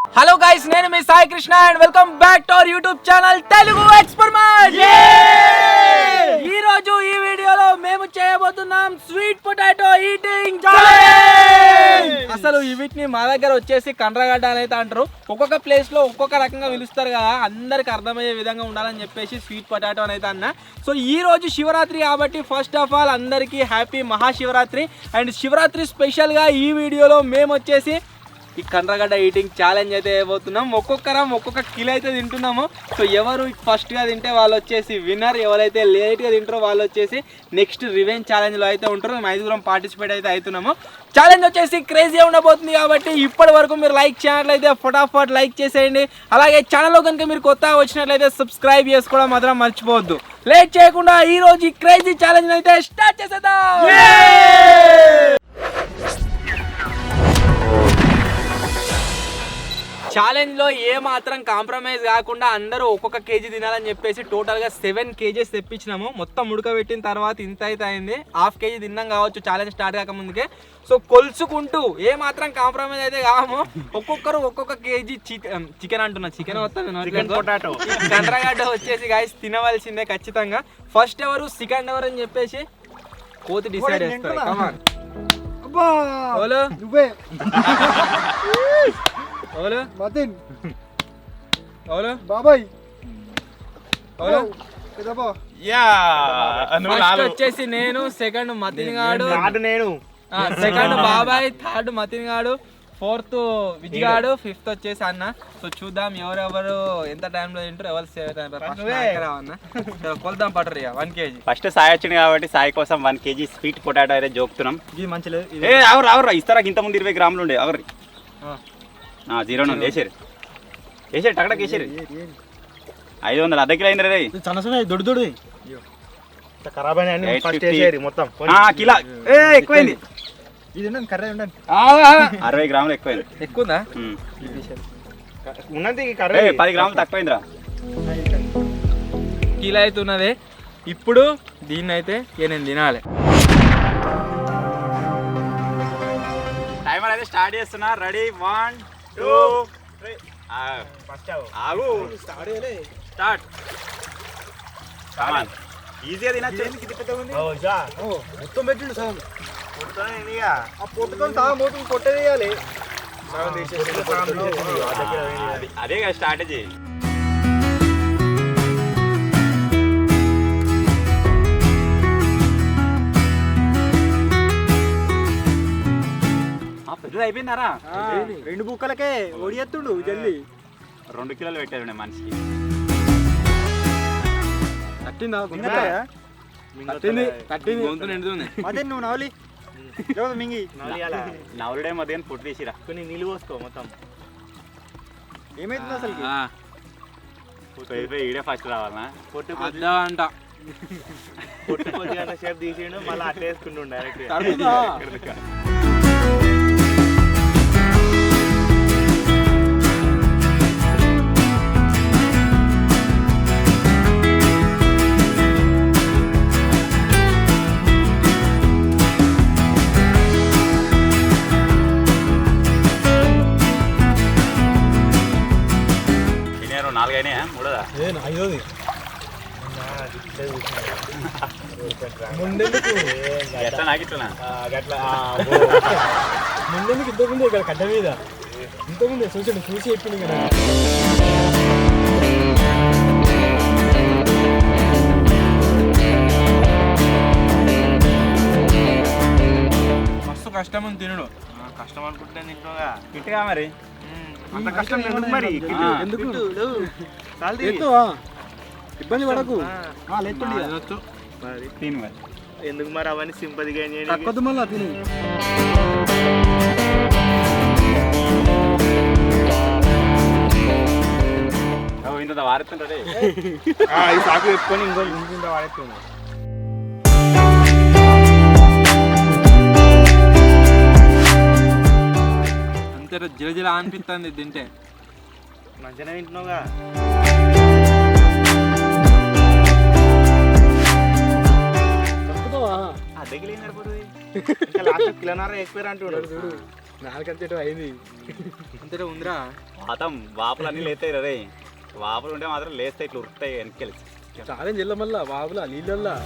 Hello guys, నేను మీ Sai Krishna and welcome back to our YouTube channel Telugu experiment. ఈ రోజు ఈ వీడియోలో మేము చేయబోతున్నాం స్వీట్ పొటాటో ఈటింగ్ ఛాలెంజ్. అసలు వీటిని మా దగ్గర వచ్చేసి కండ్రగడ్డ అని అయితే అంటారు. ఒక్కొక్క ప్లేస్ లో ఒక్కొక్క రకంగా పిలుస్తారు కదా, అందరికి అర్థమయ్యే విధంగా ఉండాలని చెప్పేసి స్వీట్ పొటాటో అని అయితే అన్న. సో ఈ రోజు శివరాత్రి కాబట్టి ఫస్ట్ ఆఫ్ ఆల్ అందరికీ happy Mahashivaratri. And Shivaratri special గా ఈ వీడియోలో మేము వచ్చేసి ఈ కండ్రగడ్డ ఈటింగ్ ఛాలెంజ్ అయితే వేయబోతున్నాం. ఒక్కొక్క కిలో అయితే తింటున్నాము. సో ఎవరు ఫస్ట్గా తింటే వాళ్ళు వచ్చేసి విన్నర్, ఎవరైతే లేట్గా తింటారో వాళ్ళు వచ్చేసి నెక్స్ట్ రివెంజ్ ఛాలెంజ్లో అయితే ఉంటారు. మేము 5 పార్టిసిపేట్ అయితే అవుతున్నాము. ఛాలెంజ్ వచ్చేసి క్రేజీ ఉండబోతుంది కాబట్టి ఇప్పటి వరకు మీరు లైక్ చేయనట్లయితే ఫటాఫట్ లైక్ చేసేయండి. అలాగే ఛానల్లో కనుక మీరు కొత్తగా వచ్చినట్లయితే సబ్స్క్రైబ్ చేసుకోవడం మాత్రం మర్చిపోవద్దు. లేట్ చేయకుండా ఈ రోజు ఈ క్రేజీ ఛాలెంజ్ అయితే స్టార్ట్ చేసేద్దాం. ఛాలెంజ్లో ఏ మాత్రం కాంప్రమైజ్ కాకుండా అందరూ ఒక్కొక్క కేజీ తినాలని చెప్పేసి టోటల్గా 7 kgs తెప్పించినాము. మొత్తం ఉడకబెట్టిన తర్వాత ఇంత అయితే అయింది. హాఫ్ కేజీ తిన్నాం కావచ్చు ఛాలెంజ్ స్టార్ట్ కాకముందుకే. సో కొలుసుకుంటూ ఏ మాత్రం కాంప్రమైజ్ అయితే కాము. ఒక్కొక్కరు ఒక్కొక్క కేజీ చికెన్ అంటున్నా, చికెన్ వస్తుంది పొటాటో కండ్రగడ్డ వచ్చేసి గాయస్ తినవలసిందే ఖచ్చితంగా. ఫస్ట్ ఎవరు సెకండ్ ఎవరు అని చెప్పేసి కోతి డిసైడ్ చేస్తారు. వచ్చేసి నేను, సెకండ్ మతిన్ గాడు, సెకండ్ బాబాయ్, థర్డ్ మతిన్ గాడు, ఫోర్త్ విజ్ గాడు, ఫిఫ్త్ వచ్చేసి అన్న. సో చూద్దాం ఎవరెవరు ఎంత టైంలో తింటారు, ఎవరు కొలుద్దాం పట్టరు. 1 kg ఫస్ట్ సాయి వచ్చింది కాబట్టి సాయి కోసం 1 kg స్వీట్ పొటాటో అయితే జోకుతున్నాం. అవరు ఇస్తారా? ఇంత ముందు 20 గ్రాములు ఉండే అవరు 0 నుండి వేసారు టక్కడకి వేసారు. 500 అర్ధ కిలో అయింది రే. కిలో ఎక్కువైంది. 60 గ్రాములు ఎక్కువైంది. ఎక్కువదా? 10 గ్రాములు తక్కువైందిరా. కిలో అయితే ఉన్నది. ఇప్పుడు దీన్ని అయితే నేను తినాలి. టైమర్ అయితే స్టార్ట్ చేస్తున్నా. రెడీ 1 2 3 ఆగు స్టార్ట్. ఈజీగా తినచ్చు. మొత్తం పెట్టిండు సగం పొట్టుకొని సగం పోతుంది, పొట్టేయాలి. అదే కదా స్ట్రాటజీ. పెద్దది అయిపోయిందారా? 2 బుక్కలకే ఒడియెత్తుండు జల్దీ. 2 కిలోలు పెట్టారు మనిషికి. నువ్వు నవలి మింగి నవలుడే మధ్య పొట్టు తీసిరా. కొన్ని నీళ్ళు పోసుకో. మొత్తం ఏమైతుంది అసలు? ఈడే ఫస్ట్ రావాలనా? పొట్టు అంట పొట్టు కొద్దిగా షేప్ తీసిండు, మళ్ళీ అట్లా వేసుకుంటుండు డైరెక్ట్. ఐదోది ముందెందుకు ఇంతకుముందే ఇక్కడ కట్ట మీద ఇంతకుముందే చూసి చెప్పింది కదా. మస్తు కష్టం ఉంది తినడు. కష్టం అనుకుంటే తింటుగా ఇటుగా మరి అంత కష్టం ఎందుకు మరి? ఎందుకు ఇబ్బంది పడకు. తిను మరి. ఎందుకు మరి అవన్నీ సింపతిగా తక్కువ మళ్ళీ తిని. ఇంత వాడుతుంటే ఈ సాకు పెట్టుకొని ఇంత వాడేస్తుంది. అంతే జిలజిల అనిపిస్తుంది తింటే. మంచిగా తింటున్నావుగా. దగ్గర కిలోన్నర ఎక్కువ అంటున్నాడు చూడు. నాలుగంతేటో అయింది అంతేటో ఉందిరా వాతం వాపులు అన్నీ లేస్తాయి రే వాపులు ఉంటే మాత్రం లేస్తాయి ఇట్లా ఉరుకుతాయి వెనకెళ్ళి ఛాలెంజ్ వెళ్ళమల్లా బాబులా నీళ్ళల్లా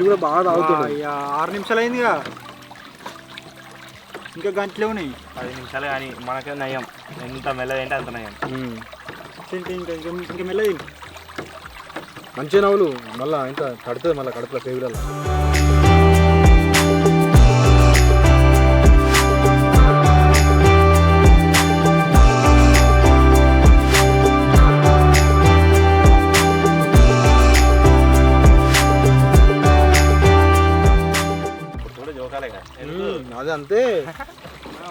కూడా బాగా తాగుతుంది 6 నిమిషాలు అయిందిగా ఇంకా గంటలే ఉన్నాయి 10 నిమిషాలు కానీ మనకే నయం ఎంత మెల్లది అంటే అంత నయం ఇంకా మెల్లది మంచిగా నవ్వులు మళ్ళీ ఇంకా కడుతుంది మళ్ళీ కడుపులో పేగులలో అదే అంతే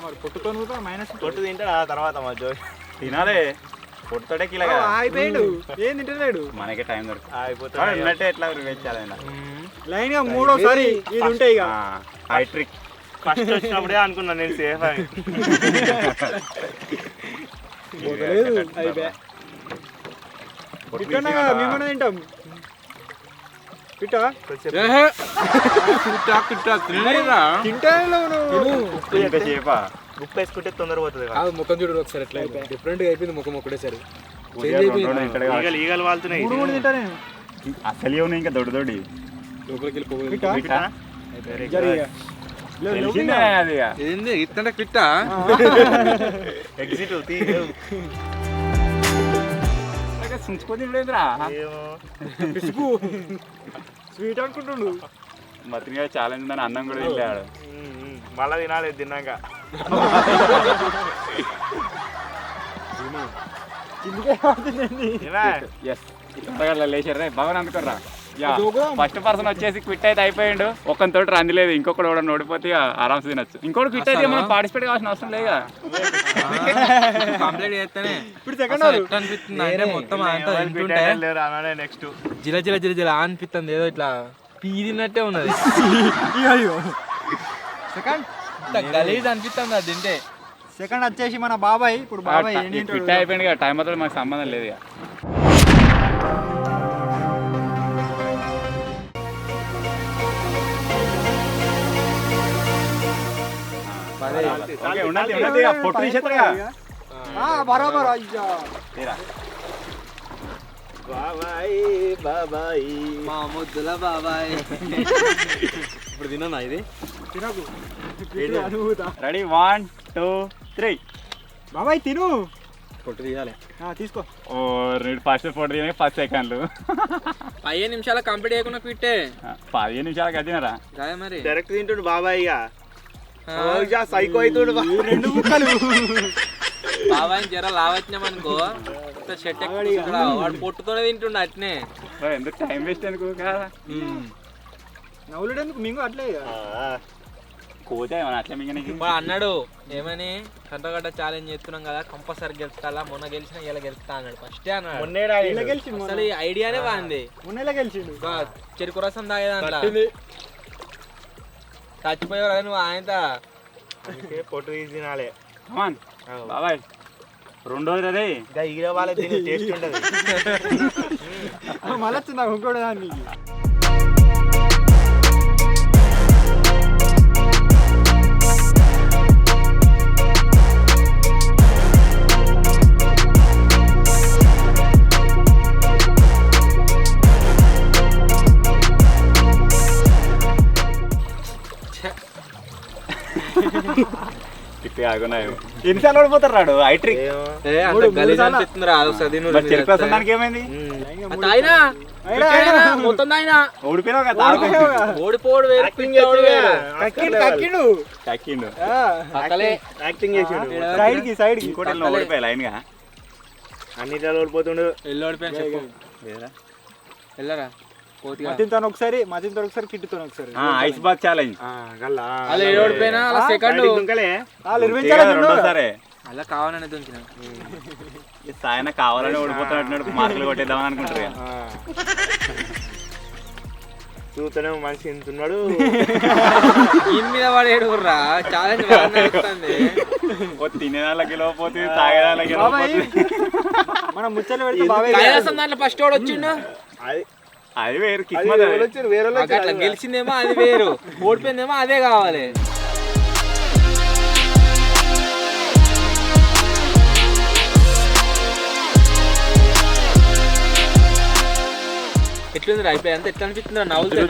మరి పొట్టుకొని కూడా మైనస్ కొట్టు తింటాడు ఆ తర్వాత మా జో తినాలే పొట్టుతోటే కిలగా అయిపోయాడు ఏం తింటలేడు మనకే టైం దొరుకుతుంది అయిపోతాడు ఉన్నట్టే ఎట్లా వేచాలైనా లైన్ గా మూడోసారి ఇది ఉంటాయి ఇక హైట్రిక్ ఫస్ట్ వచ్చినప్పుడే అనుకున్నా నేను సేఫ్ అని మేము తింటాం ఉప్పు వేసుకుంటే తొందర పోతుంది ముఖం చూడు ఒకసారి ఎట్లా డిఫరెంట్ గా అయిపోయింది ముఖం ఒకటేసారి ఈగలు వాళ్తున్నాయి అసలు ఇంకా దొడ్డు దొడ్డి లోపలికి వెళ్ళి ఇట్లా పిట్ట ఎగ్జిట్ చుంచుకోలేదురా స్వీట్ అనుకుంటుండు మతిగా ఛాలెంజ్ ఉందని అన్నం కూడా వెళ్ళాడు మళ్ళా తినాలి తిన్నాక లేచారా బాగా అందుకోర్రా ఫస్ట్ పర్సన్ వచ్చేసి క్విట్ అయితే అయిపోయిండు ఒక్కరితోటి రందిలేదు ఇంకొకటి కూడా ఓడిపోతే ఆరామ్స్ తినచ్చు ఇంకోటి క్విట్ అయితే మనం పార్టిసిపేట్ కావాల్సిన అవసరం లేదా కంప్లీట్ చేస్తేనే ఇప్పుడు సెకండ్ అనిపిస్తుంది అంటే మొత్తం అంతా తింటుంటే నెక్స్ట్ జిల జిల జిల జిల అనిపిస్తుంది ఏదో ఇట్లా పీదినట్టే ఉన్నది సెకండ్ గలీజ్ అనిపిస్తుంది అది తింటే సెకండ్ వచ్చేసి మన బాబాయ్ ఇప్పుడు బాబాయ్ క్విట్ అయిపోయింది కదా టైం మాత్రం మాకు సంబంధం లేదు ఇక పొట్టు తీసేస్తారా బరాబర్ బాబాయ్ బాబాయ్ మా ముద్దుల బాబాయ్ ఇప్పుడు తిన్నా ఇది తినకు రెడీ 1 2 3 బాబాయ్ తిను పొట్టు తీయాలి తీసుకో ఫస్ట్ ఫోటో తీయడానికి 10 సెకండ్లు 15 నిమిషాలు కంప్లీట్ చేయకుండా క్విట్టే 15 నిమిషాలు కట్టినారా కాదే మరి డైరెక్ట్ తింటుండు బాబాయ్ ఇక సైకో అవుతుండు 2 ముక్కలు బాబాయ్ జర లావచ్చినామనుకో షెట్ వాడు పొట్టుతోనే తింటుండ అట్నే ఎందుకు టైం వేస్ట్ ఎందుకు కదా నవ్వులేందుకు మింగు అట్లే కోతే అట్లా మింగనికి అన్నాడు ఏమని కంటగడ్డ ఛాలెంజ్ చేస్తున్నాం కదా కంపల్సరీ గెలుస్తా మొన్న గెలిచిన ఇలా గెలుస్తా అన్నాడు ఫస్ట్ అన్నాడు అసలు ఈ ఐడియానే బాగుంది మొన్న గెలిచిండు చెరుకు రసం తాగేదంట చచ్చిపోయేవారు కదా నువ్వు ఆయన పొట్టు తీసి తినాలి బాబాయ్ 2 రోజులు అదే ఈగ వాళ్ళ తిని టేస్ట్ ఉండదు మళ్ళీ వచ్చిందా ఇంకోటి దాన్ని ఎన్నిసార్లు ఓడిపోతారు రాడు హైట్రిక్ దానికి ఏమైంది మొత్తం ఓడిపోయినావు కదా ఓడిపోడు యాక్టింగ్ చేసిండు సైడ్ కి ఇంకోటి ఓడిపోయా లైన్ గా అన్నిటిలో ఓడిపోతుండు ఎల్లు ఓడిపోయాను వెళ్ళరా మతితో ఒకసారి కిట్టుతో ఒకసారి ఐస్ బాత్ ఛాలెంజ్ ఓడిపోయినా సెకండ్ సరే అలా కావాలని దొంకిన సాయన కావాలని ఓడిపోతున్నట్టు మార్కులు కొట్టేద్దామని అనుకుంటారు ఇక. చూస్తేనే మనిషి ఎంతున్నాడు. దీని మీద వాడు ఏడుగుర్రా ఛాలెంజ్ నడుస్తుంది. తినేదాళ్ళకి లోపోతుంది, తాగేదాళ్ళకి మనం ముచ్చట్లు పెడితే బాబాయ్ కైలాసం దాంట్లో ఫస్ట్ వాడు వచ్చిండు. అది వేరు కిస్మత్ అది. వేరే అట్లా గెలిచిందేమో అది వేరు, ఓడిపోయిందేమో అదే కావాలి. ఎట్లుంది అయిపోయి అంత ఎట్లా అనిపిస్తుంది నవ్వుతుంది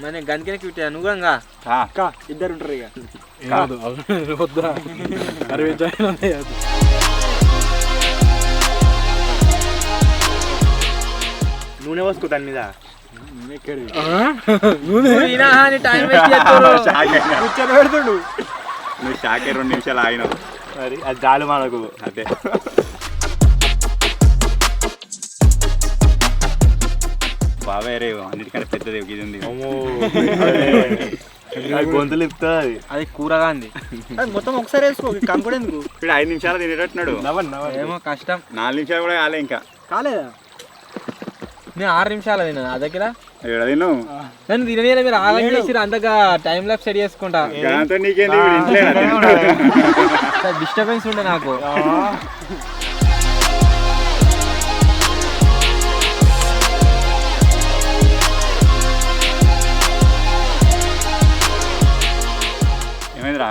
మరి గంతికే క్యూట్ నువ్వు కూడా ఇద్దరు ఉంటారు ఇక వద్దా 60 జాయిన్ ఉన్నాయి. నూనె పోసుకో దాని మీద. టైం వేస్ట్ చేస్తారు. ముచ్చట్లు పెడుతుండు. నువ్వు షాకే 2 నిమిషాలు ఆగినావు. మరి అది జాలు మనకు. అదే బాబాయ్ రే అన్నిటికంటే పెద్దది ఇది ఉంది. గొంతులు ఇస్తుంది. అది కూరగా ఉంది. అది మొత్తం ఒకసారి వేసుకో కంకుడు ఎందుకు. ఇప్పుడు 5 నిమిషాలు తినేటట్టున్నాడు. ఏమో కష్టం. 4 నిమిషాలు కూడా కాలే ఇంకా. కాలేదా నేను 6 నిమిషాలు తిన్నా నా దగ్గర. ఏడ తిను నన్ను తినని మీరు ఆగం చేసి అంతగా టైం ల్యాప్ సెట్ చేసుకుంటా. దాంతో నీకేంది డిస్టర్బెన్స్ ఉండే నాకు. ఏమైందిరా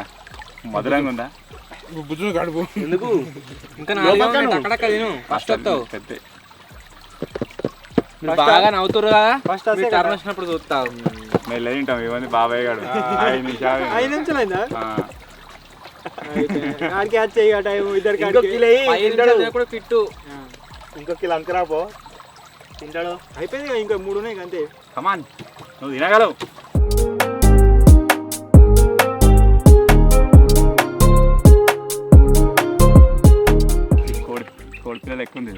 మధురంగా ఉందా? బుజ్జును కడుపు ఎందుకు ఇంకా అక్కడక్క తిను ఫస్ట్ వస్తావు. మీరు బాగా నవ్వుతారు కదా ఫస్ట్ మీరు టర్న్ వచ్చినప్పుడు చూస్తావు. మెల్ల తింటాం ఇవన్నీ బాబాయ్ గారు 5 నిమిషాలు 5 నిమిషాలు అయిందా ఆ. ఆడికి వచ్చే ఇక టైం ఇద్దరికి ఇంకో కిలో కూడా ఫిట్టు. ఇంకో కిలో అంకరాపో తింటాడు. అయిపోయింది ఇక ఇంకా 3 ఉన్నాయి అంతే. కమాన్ నువ్వు తినగలవు. కోడి పిల్లలు ఎక్కువ ఉంది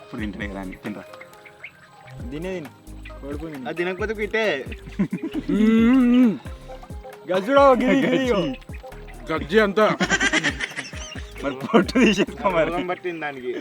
ఇప్పుడు తింటాడే కదా అని తింటా. తినే తిని ఓడిపోయింది. అది తినకపోతే పిట్టే. గజ్జుడా గజ్జి అంతా మరి పొట్టు తీసేసుకో మరి. పొలం పట్టింది దానికి.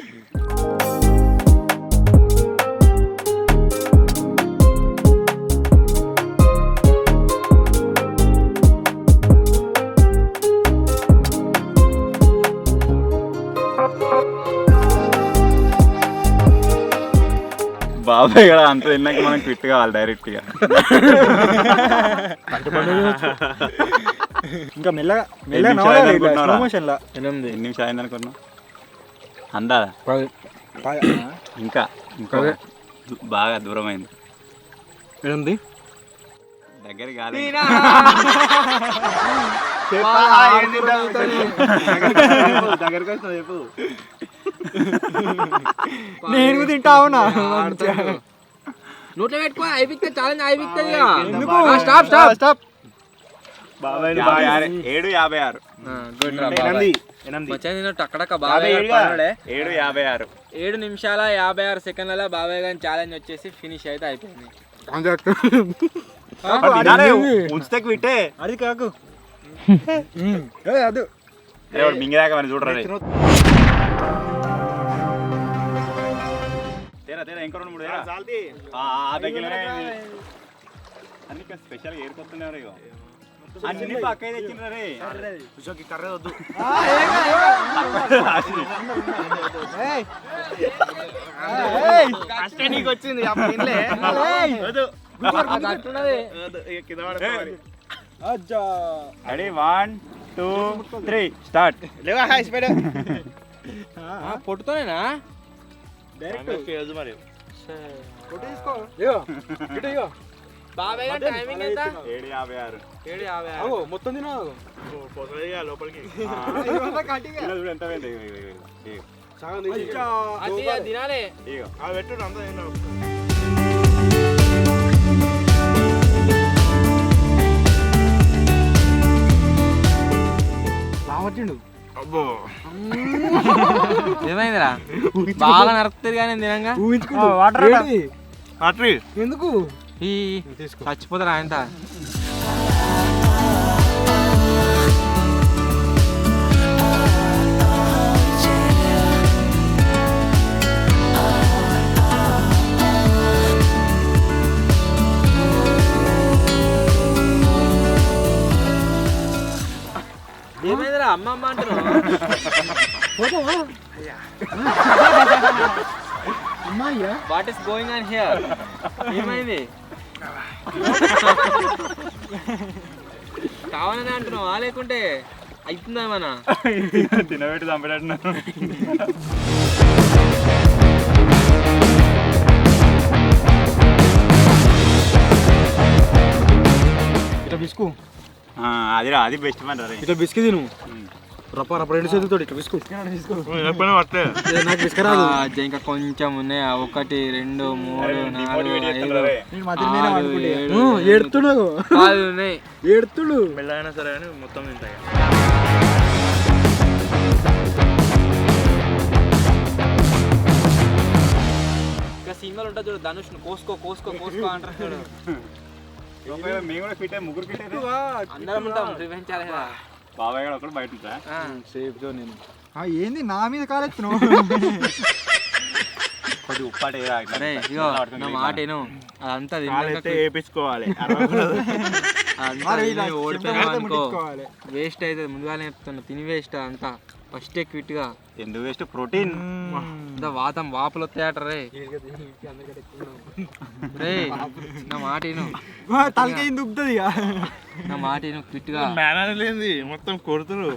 బాబాయ్ కదా అంత తిన్నాక మనం క్విట్ కావాలి డైరెక్ట్గా. ఇంకా మెల్లగా ఎన్ని నిమిషాలు అయిందనుకుంటున్నావురా? మోషన్ లా 8 ఎన్ని నిమిషాలు అయింది అనుకున్నావు? అందా ఇంకా ఇంకా బాగా దూరం అయింది. 8 దగ్గర కాదు. దగ్గరకు వస్తుంది చెప్పు. నేను తింటా అవునా నోట్లో పెట్టుకో అయిపోతే ఛాలెంజ్ అయిపోతుంది. ఎందుకు స్టాప్ స్టాప్ స్టాప్. బాబాయ్ 7:56. టక్కడక్క బాబాయ్ 7:56. 7 నిమిషాల 56 సెకండ్ల బాబాయ్ గారి ఛాలెంజ్ వచ్చేసి ఫినిష్ అయితే అయిపోయింది. ఉంచితే క్విట్టే. అది కాకు అది మింగిదాకా మరి చూడరా. తేరా తేరా ఇంకో 2 3 తేరా. అన్ని స్పెషల్ ఏరుకొస్తున్నాయి ఇగో. అన్ని పక్క తెచ్చిన రే. కర్రే వద్దు. కష్టం నీకు వచ్చింది. Ready 1 2 3 start. పొట్టుతోనేనా డైరెక్ట్ మరి తీసుకో ఇగో ఇటు ఇగో బాబాయ్ గారి టైమింగ్ ఎంత? 7:56. 7:56. మొత్తం తినవు లోపలికి చూడు ఎంత పోయింది. అది తినాలి. ఇగో పెట్టు అంతా తిన్నావు. బావట్టిండు. అబ్బో ఏమైందిరా బాగా నరుకుతుంది కానీ తినంగా వాటర్ ఎందుకు ఈ చచ్చిపోతారా ఆయన అమ్మమ్మ అంటున్నావు what is going on here ఏమైంది కావాలని అంటున్నావా లేకుంటే అవుతుందా ఏమన్నా తినబెట్టి చంపేటట్టున్నా ఇట్లా బిస్కు అది బెస్ట్ మన రే ఇట్లా బిస్కి తిను రప్ప రప్ప 2 చేతులతో ఇట్లా బిస్కు నాకు బిస్క రాదు ఇంకా కొంచెం ఉన్నాయి 1 2 3 4 5 ఏడుతున్నావు ఉన్నాయి ఏడుతుడు మెల్లైనా సరే అని మొత్తం తింటాయి ఇంకా సినిమాలు ఉంటుంది చూడు ధనుష్ కోసుకో కోసుకో కోసుకో అంటారు చూడు మేము కూడా ఫిట్ ముగ్గురు ఫిట్ అందరం ఉంటాం రివెంజ్ ఛాలెంజ్ బాబాయ్ గారు ఒకటి బయట ఉంటా సేఫ్ జోన్ నేను ఏంది నా మీద కాలెత్తున్నావు కొద్దిగా ఉప్పాటే అరే ఇగో నా మాట ఏను అదంతా వేయించుకోవాలి అనుకో వేస్ట్ అవుతుంది ముందుగానే చెప్తున్నా తిని వేస్ట్ అంతా ఫస్ట్ క్విట్ గా ఎందుకు వేస్ట్ ప్రోటీన్ వాతం వాపులు వస్తాయట రే రే నా మాట ఏను తలకాయ దుబ్బుతుంది నా మాట ఏను క్విట్ గా మేనేజ్ లేని మొత్తం కొడుతురు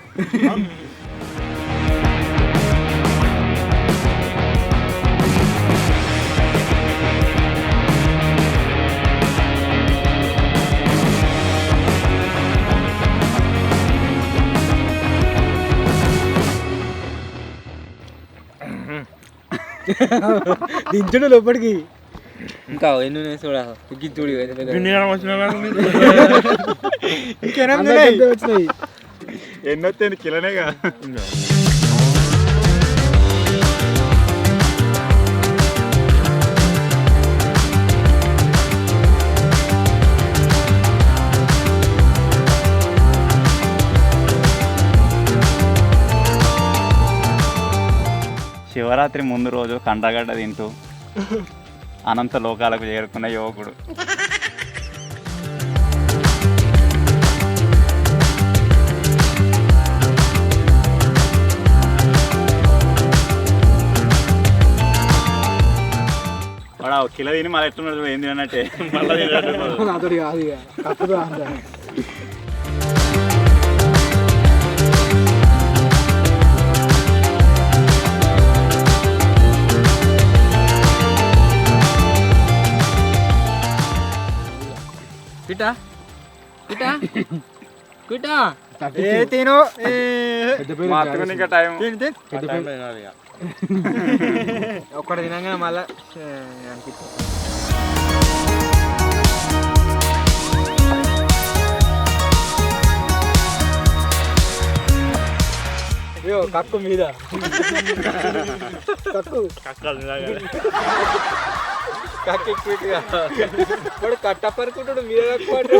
దించడు లోపలికి ఇంకా ఎన్ని చూడా గిచ్చుడి వచ్చినాయి ఎన్నొత్తే కిలోనేగా శివరాత్రి ముందు రోజు కండగడ్డ తింటూ అనంత లోకాలకు చేరుకున్న యువకుడు వాడు కిలో తిని మళ్ళీ ఎట్టున్నాడు ఏంది అన్నట్టే మళ్ళీ నాతోటి కాదు ఇక తప్పదు అంత కిటా కిటా కిటా తిను ఇంకా టైం ఒక్కటి తినగానే మళ్ళా అనిపిస్తుంది కక్కు మీద కక్కు కక్కి క్విట్గా వాడు కట్టపరుకుంటాడు మీద కక్కుతాడు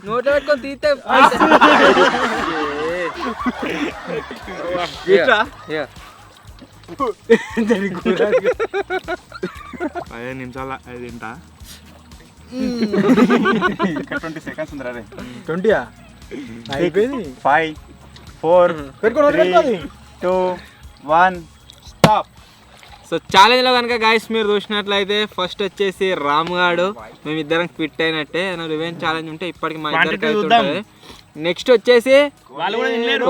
నోట్లో పెట్టుకొని తీస్తే పదిహేను నిమిషాల అది తింటా 20 seconds ఉందిరా రే 20 అయిపోయింది 5 4 పెట్టుకోండి 2 1 స్టాప్ సో ఛాలెంజ్లో కనుక గాయస్ మీరు చూసినట్లయితే ఫస్ట్ వచ్చేసి రామ్ గాడు మేమిద్దరం క్విట్ అయినట్టే రివెంజ్ ఛాలెంజ్ ఉంటే ఇప్పటికి మా ఇద్దరికి అవుతుంటుంది నెక్స్ట్ వచ్చేసి వాళ్ళు కూడా తినలేరు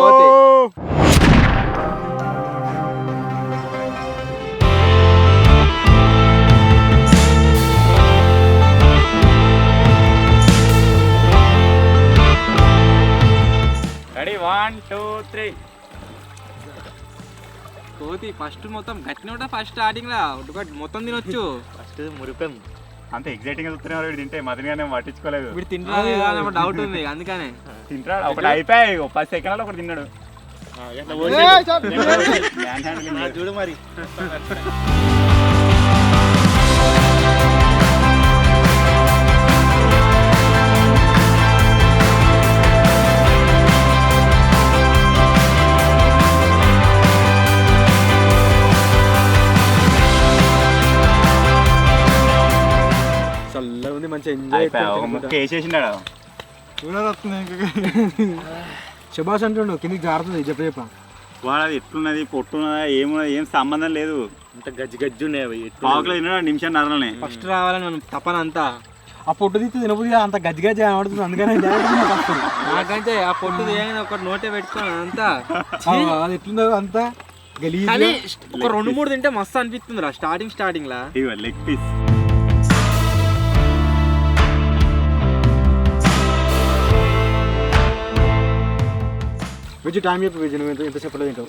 రెడీ 1 2 3 కోతి ఫస్ట్ మొత్తం గట్టిన ఫస్ట్ స్టార్టింగ్ లా మొత్తం తినొచ్చు. ఫస్ట్ మురిపాం. అంత ఎగ్జైటింగ్ గా చూస్తున్నాడు వీడు తింటే మదనగానే పట్టించుకోలేదు. వీడు తింటారా డౌట్ ఉంది అందుకనే తింటాడు ఒకటి అయిపోయాయి 10 సెకండ్లలో ఒకటి తిన్నాడు. చూడు మరి. చల్లగా ఉంది మంచిగా ఎంజాయ్ అయిపోయా ఒక ముక్క వేసేసినాడు. శబాష్ అంటుండు కిందికి జారుతుంది చెప్ప వాడు అది ఎట్లున్నది పొట్టున్నదా ఏమున్నది ఏం సంబంధం లేదు. అంత గజ్జు ఉన్నాయి అవి. పావుకులో తిన్నాడు నిమిషం నరలనే. ఫస్ట్ రావాలని మనం తపన అంతా. ఆ పొట్టు తీస్తే తినబుద్ది అంత గజ్జి గజ్జి కనబడుతుంది అందుకనే నాకంటే ఆ పొట్టు తీయగానే ఒక నోటే పెట్టుకోను అంతా. అది ఎట్లుందో అంతా గలీజ్. కానీ ఒక 2-3 తింటే మస్తు అనిపిస్తుంది రా స్టార్టింగ్ లా. ఇగో లెగ్ పీస్. వెజ్ టైం చెప్పి వెజ్ నువ్వు ఎంత చెప్పలేదు తింటావు.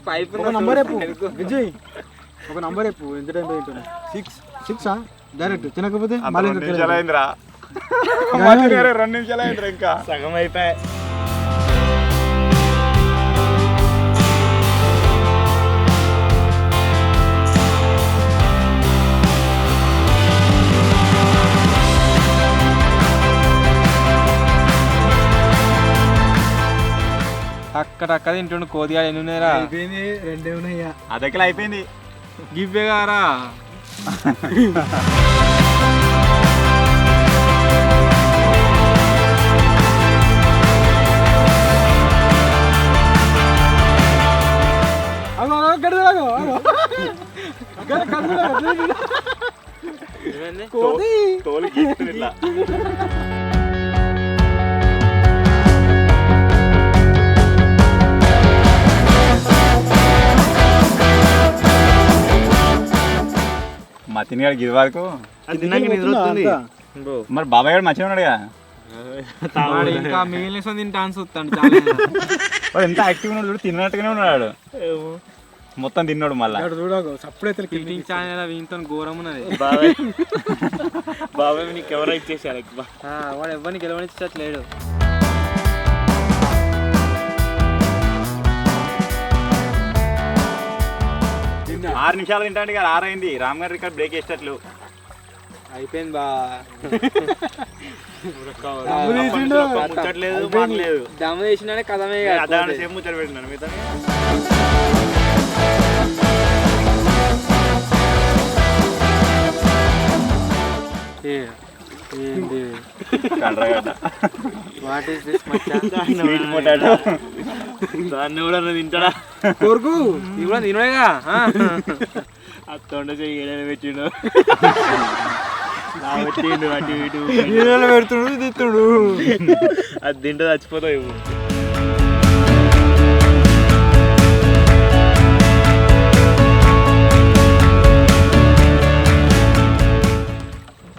పైపు ఒక నంబర్ చెప్పు విజయ్, ఒక నంబర్ చెప్పు ఎంత టైం తింటాను. 6 డైరెక్ట్ తినకపోతే మళ్ళీ 2 నిమిషాలు అయిందిరా. 2 నిమిషాలు అయిందిరా ఇంకా సగం అయిపోయాయి. అక్కడ తింటుండు కోదిగాడు. ఎన్ని ఉన్నాయిరా? అయిపోయింది 2 ఉన్నాయ్యా. అదెక్కలు అయిపోయింది. గివ్వే గారా తోలు గీస్తుంది ఇట్లా. మతిని గారు గిరి వరకు అది తిన్నాక నిద్ర వస్తుంది. మరి బాబాయ్ గారు మంచిగా ఉన్నాడు కదా. వాడు ఇంకా మిగిలిన తింటా అని చూస్తాడు. చాలా వాడు ఎంత యాక్టివ్ ఉన్నాడు చూడు. తిన్నట్టుగానే ఉన్నాడు మొత్తం తిన్నాడు. మళ్ళీ చూడకు సప్పుడైతే కిల్టింగ్ ఛానల్ వీంతో ఘోరం ఉన్నది. బాబాయ్ నీకు ఎవరో ఇచ్చేసారు ఎక్కువ. వాడు ఎవరిని గెలవనిచ్చట్లేడు. ఆరు నిమిషాలు తింటాడు కదా. 6 అయింది. రామ్ గారు ఇక్కడ బ్రేక్ వేసేటట్లు అయిపోయింది బా. ముచ్చట్లేదు మాట్లేదు. దమ్ము చేసినాడే కథమే. అదాని సేపు ముచ్చట పెట్టినాను మిగతా. What is this Maccha? Sweet potato. దాన్ని కూడా తింటాడా? కోరుకు ఇది కూడా తినడేగా. ఆ తొండ చెయ్యి ఏడైనా పెట్టిండు. పెట్టిండు అటు ఇటు పెడుతుడు తిట్టుడు. అది తింటే చచ్చిపోతావు.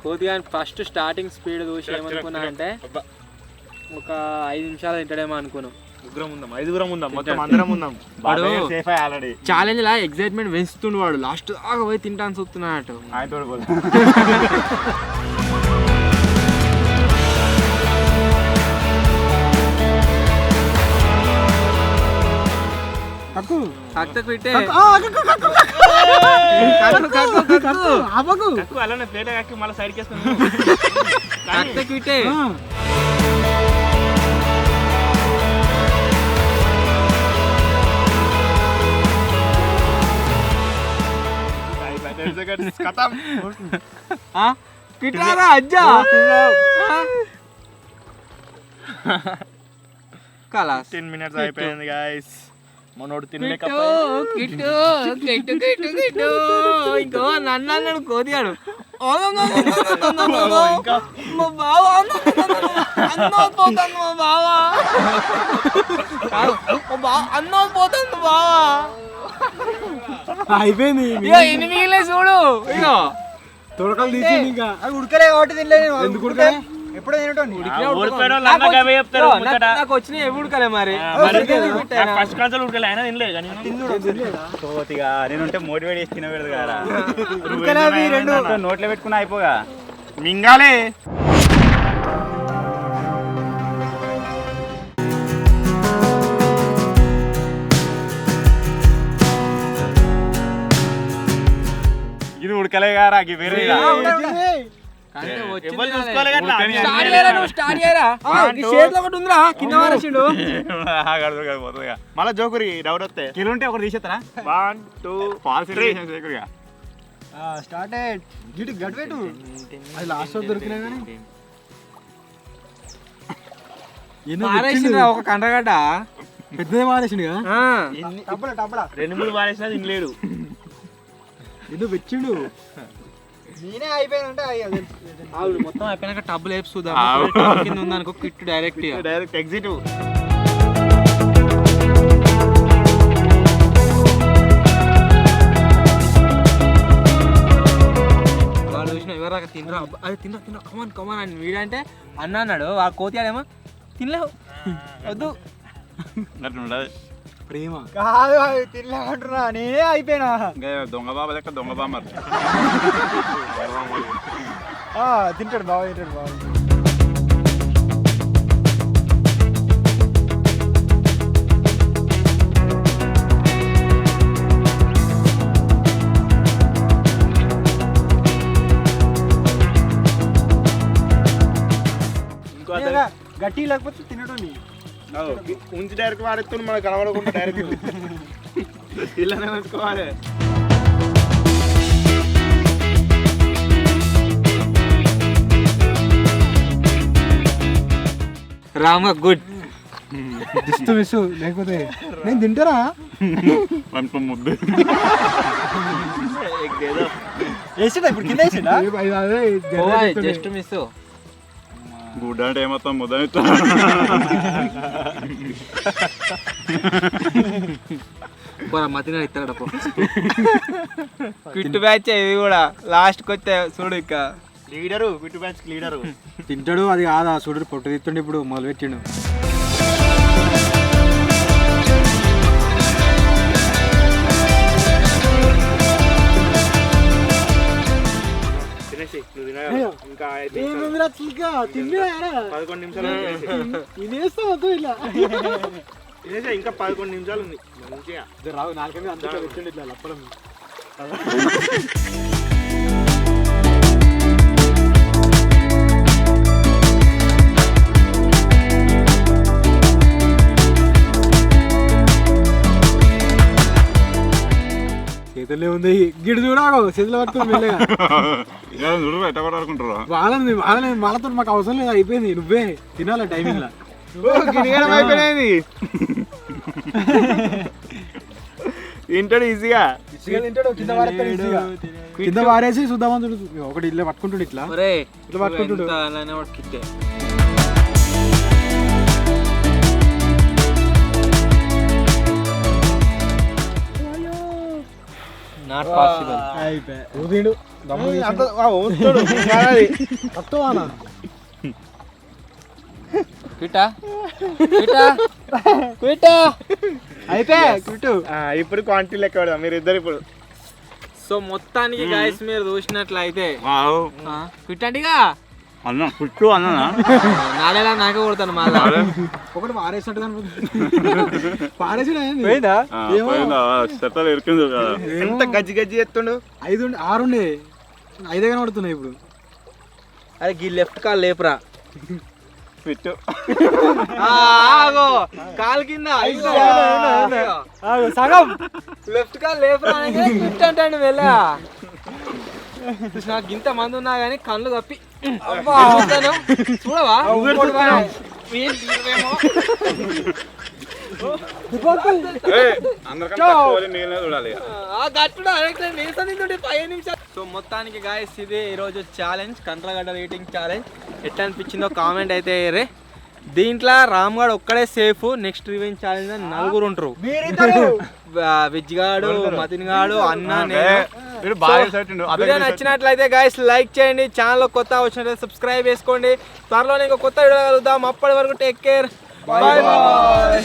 కోతిగా ఫస్ట్ స్టార్టింగ్ స్పీడ్ చూసి ఏమనుకున్నా అంటే ఒక 5 నిమిషాలు తింటాడేమో అనుకున్నాం. 5గురం ఉందాం మొత్తం అందరం ఉందాం. ఆల్రెడీ ఛాలెంజ్ లా ఎక్సైట్మెంట్ పెంచుతుండు వాడు. లాస్ట్ దాకా పోయి తింటాను చూస్తున్నాడు. ఆయన తోడు కక్కు కక్కు పెట్టే ఆపకు అలానే ప్లేట్ కాకి మళ్ళీ సైడ్కి వేసుకుని కక్కు పెట్టే. పిట్టారా అజ్జా కలాస్ 10 minutes అయిపోయింది గాయ్స్. మనోడు తినలేక ఇంకో నన్ను అన్నాడు కోతిగాడు. అన్నో పోతుంది బావా. అయిపోయింది ఇగో ఎన్ని మిగిలిన చూడు. ఇగో తొడకలు తీసి ఇంకా ఉడకలే కాబట్టి తినలేదు. ఎందుకు ఉడకలే? ఎప్పుడో తినటోని. ఓడిపోయిన వాళ్ళు అన్నగా అవే చెప్తారు ముచ్చట. నాకు వచ్చిన ఎవుడుకలే మరి ఫస్ట్ కాన్సల్ ఉడకలే అయినా తినలేదు కానీ కొద్దిగా నేనుంటే మోటివేట్ చేసి తినబెడదు కదా ఉడకలేవి రెండు. నోట్లో పెట్టుకున్నా అయిపోగా మింగాలే. ఇది ఉడకలే గారా వేరే ఎవరు చూసుకోవాలి కదా స్టార్ట్ చేయరా చేతిలో ఒకటి ఉందిరా కింద వారేసిండు మళ్ళా జోకురి డౌట్ వస్తే కిలో ఉంటే ఒకటి తీసేస్తారా 1 2 ఫాల్స్ 3 స్టార్ట్ గిటి గడ్వేటు అది లాస్ట్ దొరికినా కానీ వారేసిండ్రా ఒక కండ్రగడ్డ పెద్దదే వారేసిండు కదా. ఆ. టబ్బలా 2 3 వారేసినా తినలేడు. ఎందుకు వెచ్చిండు. నేనే అయిపోయిందంటే మొత్తం అయిపోయినాక టబ్బులు వేపు చూద్దాం ఆవు. కింద ఉందనుకో కిట్టు డైరెక్ట్ డైరెక్ట్ ఎగ్జిట్. వాళ్ళు చూసిన ఎవరాక తినరా అది తినరా కమాన్ కమాన్ అని వీడంటే అన్న అన్నాడు ఆ కోతియాడేమో తినలేవు వద్దు ప్రేమ కాదు తినలేమంటున్నా. నేనే అయిపోయినా. దొంగ బాబా లెక్క దొంగ బామ్మ తింటాడు బాగా తింటాడు బాగా. ఇంకో గట్టి లేకపోతే తినటం ఉంచి డైరెక్ట్ వాడేస్తుంది మనకు కనబడకుండా డైరెక్ట్ ఇలానే ఉంచుకోవాలి. రామ గుడ్ దిస్తు మిస్ లేకపోతే నేను తింటారా ముద్దు వేసిండా ఇప్పుడు కింద వేసిండా. జస్ట్ మిస్ గుడ్ అంటే ఏమొత్తం ముద్ద మతిన ఇస్తాడప్ప కిట్టు బ్యాచ్ ఇవి కూడా లాస్ట్కి వచ్చే చూడు ఇక లీడరు బిట్టు బ్యాచ్ లీడరు తింటాడు. అది కాదా చూడు పొట్టు తిట్టుండి ఇప్పుడు మొదలు పెట్టిండు. తినేసి నువ్వు తిన ఇంకా 11 నిమిషాలు తినేసి ఇంకా 11 నిమిషాలు ఉంది మంచిగా రావు నాలుగు అంతా పెట్టండి ఇట్లా లప్పడం. చేతుల్లో ఉంది గిడి చూడాగో చేతులు పట్టుకుని వెళ్ళగా వాళ్ళని వాళ్ళతో మాకు అవసరం లేదు. అయిపోయింది నువ్వే తినాల టైమింగ్ లా అయిపోయినది. తింటాడు ఈజీగా తింటాడు. కింద వారేసి చూద్దామని చూడు. ఒకటి ఇట్లా పట్టుకుంటాడు ఇట్లా ఇట్లా పట్టుకుంటాడు. కిట్టే నాట్ పాసిబుల్ ఊదిండు దమ్ము తక్కువనా క్విటా క్విటా క్విటా అయిపోయా క్విట్టు. ఇప్పుడు క్వాంటిటీ లెక్క పెడదాం మీరు ఇద్దరు ఇప్పుడు. సో మొత్తానికి గైస్ మీరు చూసినట్లయితే క్విట్ అంటేగా అన్న పుట్టు అన్న నాలేలా నాకే కొడతాను మళ్ళా ఒకటి వారేసినట్టు పారేసి చెత్తలు ఇరికింది కదా ఎంత గజ్జి గజ్జి ఎత్తుండు. 5 6 ఉండే 5 కనబడుతున్నాయి ఇప్పుడు. అరే గీ లెఫ్ట్ కాల్ లేపురా పిట్టు ఆగో కాల్ కింద సగం లెఫ్ట్ కాల్ లేపురా క్విట్ అంటాడు వెళ్ళా నాకు ఇంత మంది ఉన్నా కానీ కళ్ళు కప్పి చూడవా సో మొత్తానికి గాయస్ ఇది ఈరోజు ఛాలెంజ్ కంట్రగడ్డ రేటింగ్ ఛాలెంజ్ ఎట్లా అనిపించిందో కామెంట్ అయితే రే. దీంట్లో రామ్ గాడు ఒక్కడే సేఫ్. నెక్స్ట్ రివెంజ్ ఛాలెంజ్ 4 ఉంటారు. విజ్ గాడు మతిన్ గాడు అన్న వీడియో నచ్చినట్లయితే గైస్ లైక్ చేయండి, ఛానల్ కొత్త వచ్చినట్లయితే సబ్స్క్రైబ్ చేసుకోండి. త్వరలోనే ఇంకో కొత్త వీడియో కలుద్దాం. అప్పటి వరకు టేక్ కేర్, బాయ్ బాయ్.